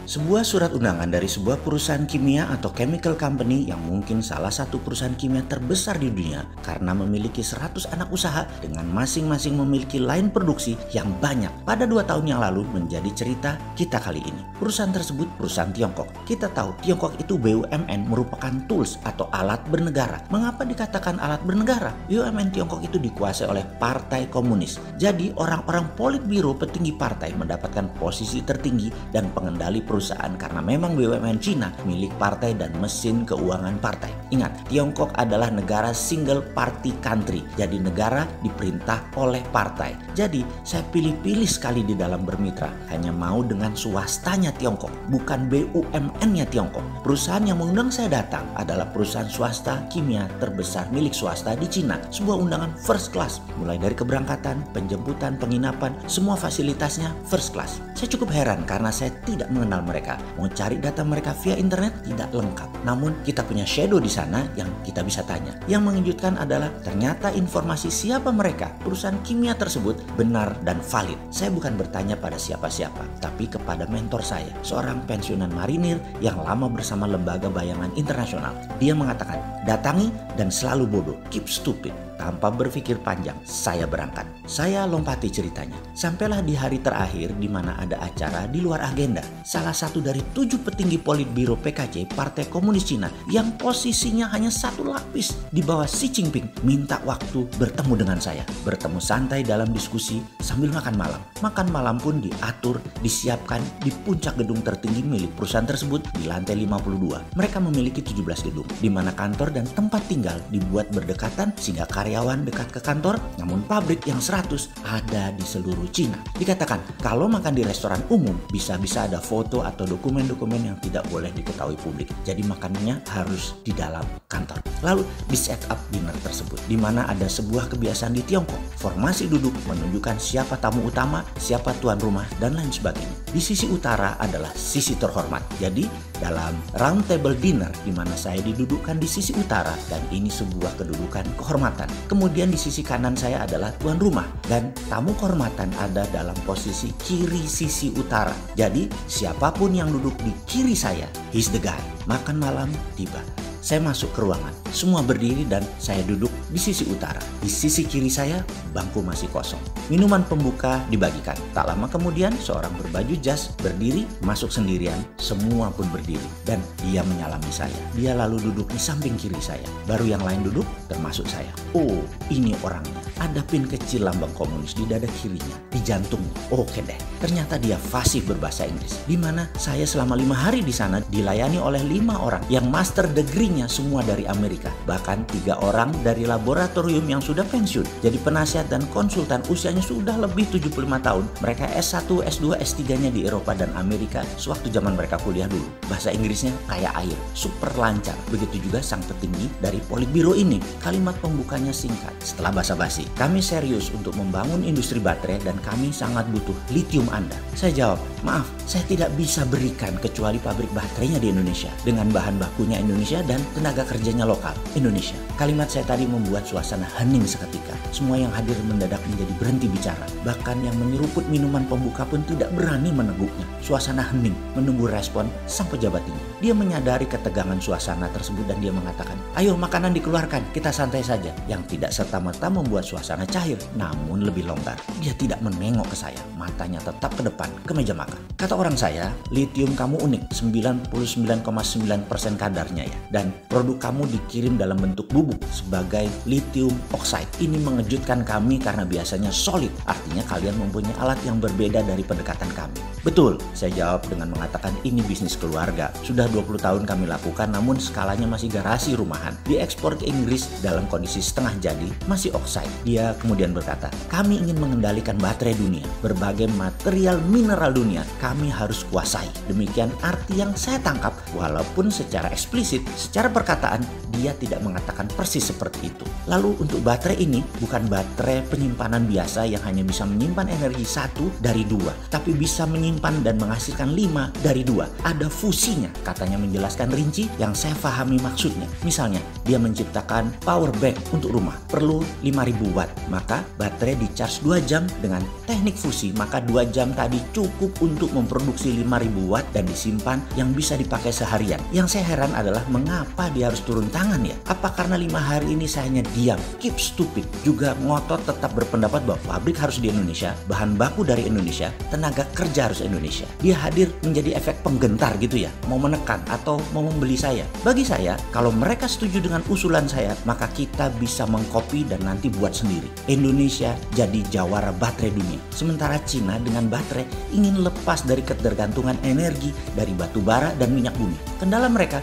Sebuah surat undangan dari sebuah perusahaan kimia atau chemical company yang mungkin salah satu perusahaan kimia terbesar di dunia karena memiliki 100 anak usaha dengan masing-masing memiliki line produksi yang banyak. Pada 2 tahun yang lalu menjadi cerita kita kali ini. Perusahaan tersebut perusahaan Tiongkok. Kita tahu Tiongkok itu BUMN merupakan tools atau alat bernegara. Mengapa dikatakan alat bernegara? BUMN Tiongkok itu dikuasai oleh Partai Komunis. Jadi orang-orang politbiro petinggi partai mendapatkan posisi tertinggi dan pengendali perusahaan karena memang BUMN Cina milik partai dan mesin keuangan partai. Ingat, Tiongkok adalah negara single party country. Jadi negara diperintah oleh partai. Jadi saya pilih-pilih sekali di dalam bermitra. Hanya mau dengan swastanya Tiongkok, bukan BUMN-nya Tiongkok. Perusahaan yang mengundang saya datang adalah perusahaan swasta kimia terbesar milik swasta di Cina. Sebuah undangan first class, mulai dari keberangkatan, penjemputan, penginapan, semua fasilitasnya first class. Saya cukup heran karena saya tidak mengenal mereka. Mau cari data mereka via internet tidak lengkap. Namun kita punya shadow di sana yang kita bisa tanya. Yang mengejutkan adalah ternyata informasi siapa mereka, perusahaan kimia tersebut benar dan valid. Saya bukan bertanya pada siapa-siapa, tapi kepada mentor saya, seorang pensiunan marinir yang lama bersama lembaga bayangan internasional. Dia mengatakan, datangi dan selalu bodoh, keep stupid. Tanpa berpikir panjang, saya berangkat. Saya lompati ceritanya. Sampailah di hari terakhir di mana ada acara di luar agenda. Salah satu dari 7 petinggi politbiro PKC Partai Komunis Cina yang posisinya hanya 1 lapis di bawah Xi Jinping minta waktu bertemu dengan saya. Bertemu santai dalam diskusi sambil makan malam. Makan malam pun diatur, disiapkan di puncak gedung tertinggi milik perusahaan tersebut di lantai 52. Mereka memiliki 17 gedung, di mana kantor dan tempat tinggal dibuat berdekatan sehingga karyawan dekat ke kantor, namun pabrik yang 100 ada di seluruh Cina. Dikatakan kalau makan di restoran umum bisa-bisa ada foto atau dokumen-dokumen yang tidak boleh diketahui publik. Jadi makanannya harus di dalam kantor. Lalu di set up dinner tersebut, di mana ada sebuah kebiasaan di Tiongkok. Formasi duduk menunjukkan siapa tamu utama, siapa tuan rumah, dan lain sebagainya. Di sisi utara adalah sisi terhormat. Jadi dalam round table dinner di mana saya didudukkan di sisi utara dan ini sebuah kedudukan kehormatan. Kemudian di sisi kanan saya adalah tuan rumah dan tamu kehormatan ada dalam posisi kiri sisi utara. Jadi siapapun yang duduk di kiri saya, he's the guy. Makan malam tiba. Saya masuk ke ruangan, semua berdiri dan saya duduk di sisi utara. Di sisi kiri saya, bangku masih kosong. Minuman pembuka dibagikan. Tak lama kemudian, seorang berbaju jas berdiri, masuk sendirian, semua pun berdiri. Dan dia menyalami saya. Dia lalu duduk di samping kiri saya. Baru yang lain duduk, termasuk saya. Oh, ini orangnya. Ada pin kecil lambang komunis di dada kirinya, di jantungnya. Oke deh, ternyata dia fasih berbahasa Inggris. Di mana saya selama 5 hari di sana dilayani oleh 5 orang yang master degree-nya semua dari Amerika. Bahkan 3 orang dari laboratorium yang sudah pensiun. Jadi penasihat dan konsultan usianya sudah lebih 75 tahun. Mereka S1, S2, S3-nya di Eropa dan Amerika sewaktu zaman mereka kuliah dulu. Bahasa Inggrisnya kayak air, super lancar. Begitu juga sang petinggi dari politbiro ini. Kalimat pembukanya singkat. Setelah basa-basi, kami serius untuk membangun industri baterai dan kami sangat butuh litium Anda. Saya jawab, maaf, saya tidak bisa berikan kecuali pabrik baterainya di Indonesia dengan bahan bakunya Indonesia dan tenaga kerjanya lokal Indonesia. Kalimat saya tadi membuat suasana hening seketika. Semua yang hadir mendadak menjadi berhenti bicara. Bahkan yang menyeruput minuman pembuka pun tidak berani meneguknya. Suasana hening menunggu respon sang pejabat ini. Dia menyadari ketegangan suasana tersebut dan dia mengatakan, ayo makanan dikeluarkan, kita santai saja. Yang tidak serta-merta membuat suasana cair, namun lebih longgar. Dia tidak menengok ke saya, matanya tetap ke depan, ke meja makan. Kata orang saya, litium kamu unik, 99,9% kadarnya ya. Dan produk kamu dikirim dalam bentuk bubuk sebagai lithium oxide. Ini mengejutkan kami karena biasanya solid, artinya kalian mempunyai alat yang berbeda dari pendekatan kami. Betul, saya jawab dengan mengatakan ini bisnis keluarga. Sudah 20 tahun kami lakukan namun skalanya masih garasi rumahan. Diekspor ke Inggris dalam kondisi setengah jadi, masih oxide. Dia kemudian berkata, kami ingin mengendalikan baterai dunia. Berbagai material mineral dunia kami harus kuasai. Demikian arti yang saya tangkap walaupun secara eksplisit, secara perkataan dia tidak mengatakan persis seperti itu. Lalu untuk baterai ini bukan baterai penyimpanan biasa yang hanya bisa menyimpan energi 1 dari 2, tapi bisa menyimpan menyimpan dan menghasilkan 5 dari 2. Ada fusinya, katanya menjelaskan rinci yang saya pahami maksudnya. Misalnya, dia menciptakan power bank untuk rumah, perlu 5000 watt. Maka baterai di charge 2 jam dengan teknik fusi, maka 2 jam tadi cukup untuk memproduksi 5000 watt dan disimpan yang bisa dipakai seharian. Yang saya heran adalah mengapa dia harus turun tangan ya? Apa karena 5 hari ini saya hanya diam, keep stupid, juga ngotot tetap berpendapat bahwa pabrik harus di Indonesia, bahan baku dari Indonesia, tenaga kerja harus Indonesia. Dia hadir menjadi efek penggentar gitu ya, mau menekan atau mau membeli saya. Bagi saya, kalau mereka setuju dengan usulan saya, maka kita bisa mengcopy dan nanti buat sendiri. Indonesia jadi jawara baterai dunia. Sementara Cina dengan baterai ingin lepas dari ketergantungan energi dari batu bara dan minyak bumi. Kendala mereka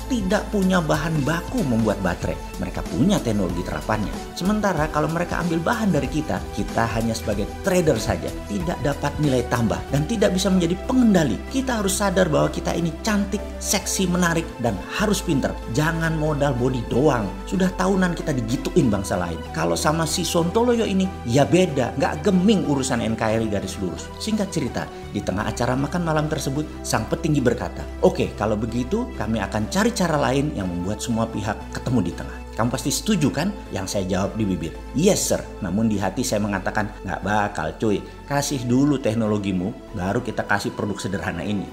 tidak punya bahan baku membuat baterai. Mereka punya teknologi terapannya. Sementara kalau mereka ambil bahan dari kita hanya sebagai trader saja, tidak dapat nilai tambah dan tidak bisa menjadi pengendali. Kita harus sadar bahwa kita ini cantik, seksi, menarik, dan harus pinter. Jangan modal body doang. Sudah tahunan kita digituin bangsa lain. Kalau sama si Sontoloyo ini, ya beda. Nggak geming urusan NKRI garis lurus. Singkat cerita, di tengah acara makan malam tersebut, sang petinggi berkata, "Oke, kalau begitu kami akan cari cara lain yang membuat semua pihak ketemu di tengah." Kamu pasti setuju kan? Yang saya jawab di bibir, "Yes sir." Namun di hati saya mengatakan, "Nggak bakal cuy. Kasih dulu teknologimu, baru kita kasih produk sederhana ini."